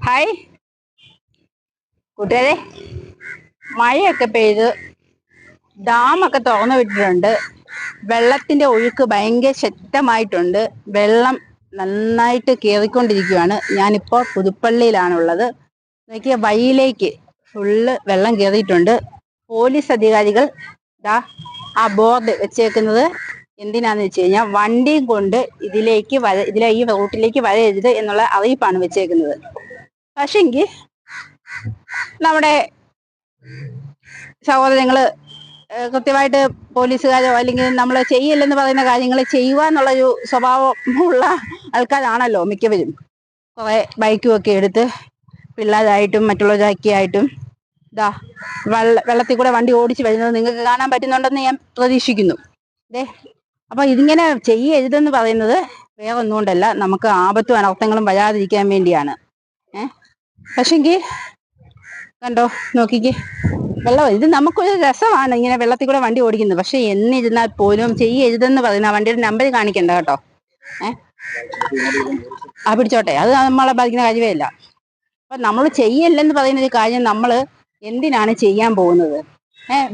Hi കൂട്ടുകാരെ, മഴയൊക്കെ പെയ്ത് ഡാമൊക്കെ തുറന്നു വിട്ടിട്ടുണ്ട്. വെള്ളത്തിന്റെ ഒഴുക്ക് ഭയങ്കര ശക്തമായിട്ടുണ്ട്. വെള്ളം നന്നായിട്ട് കയറിക്കൊണ്ടിരിക്കുകയാണ്. ഞാനിപ്പോൾ പുതുപ്പള്ളിയിലാണുള്ളത്. നോക്കിയ വഴിയിലേക്ക് ഫുള്ള് വെള്ളം കയറിയിട്ടുണ്ട്. പോലീസ് അധികാരികൾ ദാ ആ ബോർഡ് വെച്ചേക്കുന്നത് എന്തിനാന്ന് വെച്ച് കഴിഞ്ഞാൽ വണ്ടിയും കൊണ്ട് ഈ റൂട്ടിലേക്ക് വരരുത് എന്നുള്ള അറിയിപ്പാണ് വെച്ചേക്കുന്നത്. പക്ഷെങ്കിൽ നമ്മുടെ സഹോദരങ്ങള് കൃത്യമായിട്ട് പോലീസുകാരോ അല്ലെങ്കിൽ നമ്മൾ ചെയ്യില്ലെന്ന് പറയുന്ന കാര്യങ്ങൾ ചെയ്യുക എന്നുള്ളൊരു സ്വഭാവമുള്ള ആൾക്കാരാണല്ലോ മിക്കവരും. കുറെ ബൈക്കും ഒക്കെ എടുത്ത് പിള്ളേരായിട്ടും മറ്റുള്ളവരാക്കിയായിട്ടും ഇതാ വെള്ളത്തിൽ കൂടെ വണ്ടി ഓടിച്ചു വരുന്നത് നിങ്ങൾക്ക് കാണാൻ പറ്റുന്നുണ്ടെന്ന് ഞാൻ പ്രതീക്ഷിക്കുന്നു. അപ്പൊ ഇതിങ്ങനെ ചെയ്യരുതെന്ന് പറയുന്നത് വേറെ ഒന്നുകൊണ്ടല്ല, നമുക്ക് ആപത്തും അനർത്ഥങ്ങളും വരാതിരിക്കാൻ വേണ്ടിയാണ്. പക്ഷെങ്കിൽ കണ്ടോ, നോക്കിക്കേ, വെള്ളം ഇത് നമുക്കൊരു രസമാണ് ഇങ്ങനെ വെള്ളത്തിൽ കൂടെ വണ്ടി ഓടിക്കുന്നത്. പക്ഷെ എന്നിരുന്നാൽ പോലും ചെയ്യരുതെന്ന് പറയുന്ന വണ്ടിയുടെ നമ്പർ കാണിക്കണ്ട കേട്ടോ. പിടിച്ചോട്ടെ, അത് നമ്മളെ ബാധിക്കുന്ന കാര്യമേ ഇല്ല. അപ്പൊ നമ്മൾ ചെയ്യല്ലെന്ന് പറയുന്ന ഒരു കാര്യം നമ്മൾ എന്തിനാണ് ചെയ്യാൻ പോകുന്നത്?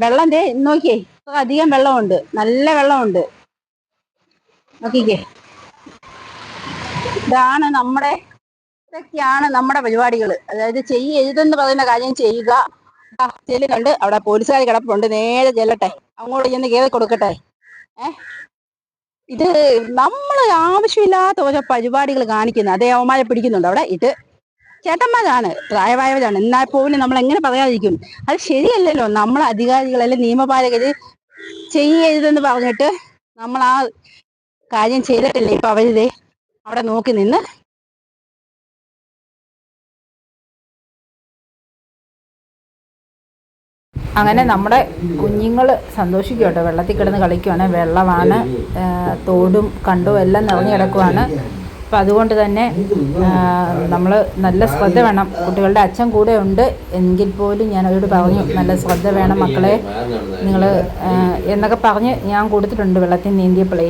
വെള്ളം നോക്കിയേ, ഇത്ര അധികം വെള്ളമുണ്ട്, നല്ല വെള്ളമുണ്ട്. നോക്കിക്കേ, ഇതൊക്കെയാണ് നമ്മുടെ പരിപാടികൾ. അതായത് ചെയ്യരുതെന്ന് പറയുന്ന കാര്യം ചെയ്യുക. ചെല്ലുന്നുണ്ട്, അവിടെ പോലീസുകാർ കിടപ്പുണ്ട്, നേരെ ചെല്ലട്ടെ, അങ്ങോട്ട് ചെന്ന് കയറി കൊടുക്കട്ടെ. ഇത് നമ്മൾ ആവശ്യമില്ലാത്ത ഓരോ പരിപാടികൾ കാണിക്കുന്നത്. അതേ അവന്മാരെ പിടിക്കുന്നുണ്ട് അവിടെ ഇട്ട്. ചേട്ടന്മാരാണ്, പ്രായമായവരാണ്, എന്നാൽ പോലും നമ്മൾ എങ്ങനെ പറയാതിരിക്കും? അത് ശരിയല്ലല്ലോ. നമ്മൾ അധികാരികളല്ലേ, നിയമപാലകര് ചെയ്യരുതെന്ന് പറഞ്ഞിട്ട് നമ്മൾ ആ കാര്യം ചെയ്തിട്ടില്ലേ? ഇപ്പൊ അവര് അവിടെ നോക്കി നിന്ന് അങ്ങനെ നമ്മുടെ കുഞ്ഞുങ്ങൾ സന്തോഷിക്കും കേട്ടോ. വെള്ളത്തിൽ കിടന്ന് കളിക്കുവാണ്. വെള്ളമാണ്, തോടും കണ്ടും എല്ലാം നിറഞ്ഞു കിടക്കുവാണ്. അപ്പം അതുകൊണ്ട് തന്നെ നമ്മൾ നല്ല ശ്രദ്ധ വേണം. കുട്ടികളുടെ അച്ഛൻ കൂടെ ഉണ്ട് എങ്കിൽ പോലും ഞാൻ അവരോട് പറഞ്ഞു, നല്ല ശ്രദ്ധ വേണം മക്കളെ നിങ്ങൾ എന്നൊക്കെ പറഞ്ഞ് ഞാൻ കൊടുത്തിട്ടുണ്ട്. വെള്ളത്തിൽ നീന്തിയപ്പോഴേ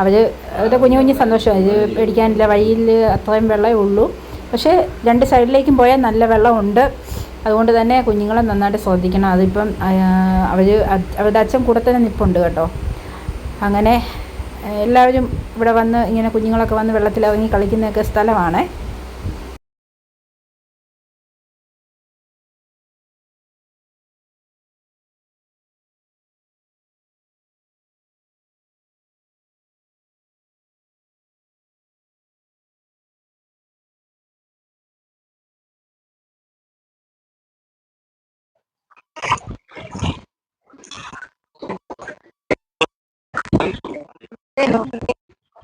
അവരുടെ കുഞ്ഞു കുഞ്ഞു സന്തോഷം. ഇത് പേടിക്കാനില്ല, വഴിയിൽ അത്രയും വെള്ളമേ ഉള്ളൂ. പക്ഷേ രണ്ട് സൈഡിലേക്കും പോയാൽ നല്ല വെള്ളമുണ്ട്. അതുകൊണ്ട് തന്നെ കുഞ്ഞുങ്ങളെ നന്നായിട്ട് ശ്രദ്ധിക്കണം. അതിപ്പം അവരുടെ അച്ഛൻ കൂടെ തന്നെ നിൽപ്പുണ്ട് കേട്ടോ. അങ്ങനെ എല്ലാവരും ഇവിടെ വന്ന് ഇങ്ങനെ കുഞ്ഞുങ്ങളൊക്കെ വന്ന് വെള്ളത്തിലിറങ്ങി കളിക്കുന്നതൊക്കെ സ്ഥലമാണ്.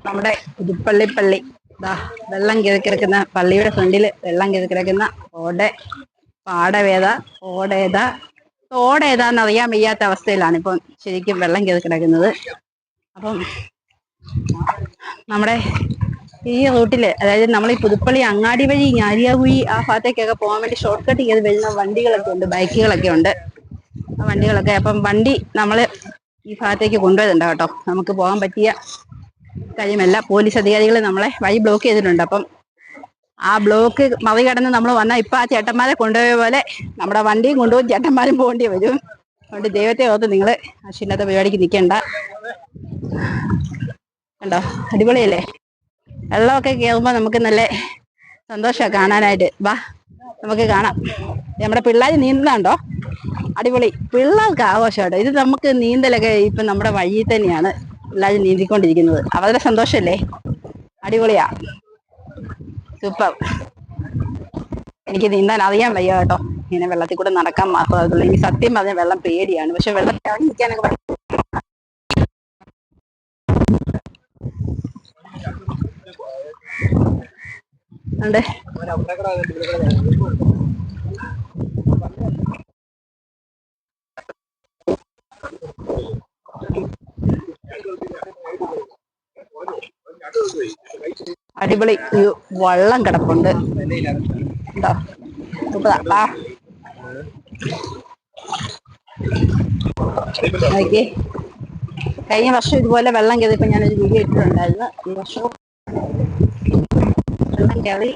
നമ്മുടെ പുതുപ്പള്ളി പള്ളി, വെള്ളം കയറി കിടക്കുന്ന പള്ളിയുടെ ഫ്രണ്ടില് വെള്ളം കയറി കിടക്കുന്ന തോടേതാന്ന് അറിയാൻ വയ്യാത്ത അവസ്ഥയിലാണ് ഇപ്പം ശരിക്കും വെള്ളം കയറി കിടക്കുന്നത്. അപ്പം നമ്മുടെ ഈ റൂട്ടില്, അതായത് നമ്മൾ ഈ പുതുപ്പള്ളി അങ്ങാടി വഴി ഞാരിയാകുഴി ആ ഭാഗത്തേക്കൊക്കെ പോകാൻ വേണ്ടി ഷോർട്ട് കട്ട് ചെയ്ത് വരുന്ന വണ്ടികളൊക്കെ ഉണ്ട്, ബൈക്കുകളൊക്കെ ഉണ്ട്. ആ വണ്ടികളൊക്കെ അപ്പം വണ്ടി നമ്മള് ഈ ഭാഗത്തേക്ക് കൊണ്ടുവരുന്നുണ്ട് കേട്ടോ. നമുക്ക് പോകാൻ പറ്റിയ കാര്യമല്ല. പോലീസ് അധികാരികൾ നമ്മളെ വഴി ബ്ലോക്ക് ചെയ്തിട്ടുണ്ട്. അപ്പം ആ ബ്ലോക്ക് മറികടന്ന് നമ്മൾ വന്നാൽ ഇപ്പൊ ആ ചേട്ടന്മാരെ കൊണ്ടുപോയ പോലെ നമ്മുടെ വണ്ടിയും കൊണ്ടുപോയി ചേട്ടന്മാരും പോകേണ്ടി വരും. അതുകൊണ്ട് ദൈവത്തെ ഓർത്ത് നിങ്ങൾ ആവശ്യമില്ലാത്ത പരിപാടിക്ക് നിൽക്കണ്ട. കണ്ടോ, അടിപൊളിയല്ലേ? വെള്ളമൊക്കെ കയറുമ്പോൾ നമുക്ക് നല്ല സന്തോഷമാണ് കാണാനായിട്ട്. നമുക്ക് കാണാം. നമ്മുടെ പിള്ളേർ നീന്തുന്നുണ്ടോ? അടിപൊളി, പിള്ളേർക്ക് ആഘോഷമാട്ടോ ഇത്. നമുക്ക് നീന്തലൊക്കെ ഇപ്പം നമ്മുടെ വഴിയിൽ തന്നെയാണ് പിള്ളേർ നീന്തിക്കൊണ്ടിരിക്കുന്നത്. അവരുടെ സന്തോഷമല്ലേ? അടിപൊളിയാ, സൂപ്പർ. എനിക്ക് നീന്താൻ അറിയാൻ വയ്യ കേട്ടോ. ഇങ്ങനെ വെള്ളത്തിൽ കൂടെ നടക്കാൻ മാത്രമേ. എനിക്ക് സത്യം പറഞ്ഞ വെള്ളം പേടിയാണ്. പക്ഷെ വെള്ളത്തിൽ ഇറങ്ങി നിൽക്കാനൊക്കെ ഉണ്ട്. അടിപൊളി ഒരു വള്ളം കിടപ്പുണ്ട് കേട്ടോ. കഴിഞ്ഞ വർഷം ഇതുപോലെ വെള്ളം കയറിയപ്പോൾ ഞാനൊരു വീഡിയോ ഇട്ടിട്ടുണ്ടായിരുന്നു. ഈ വർഷവും വെള്ളം കേറി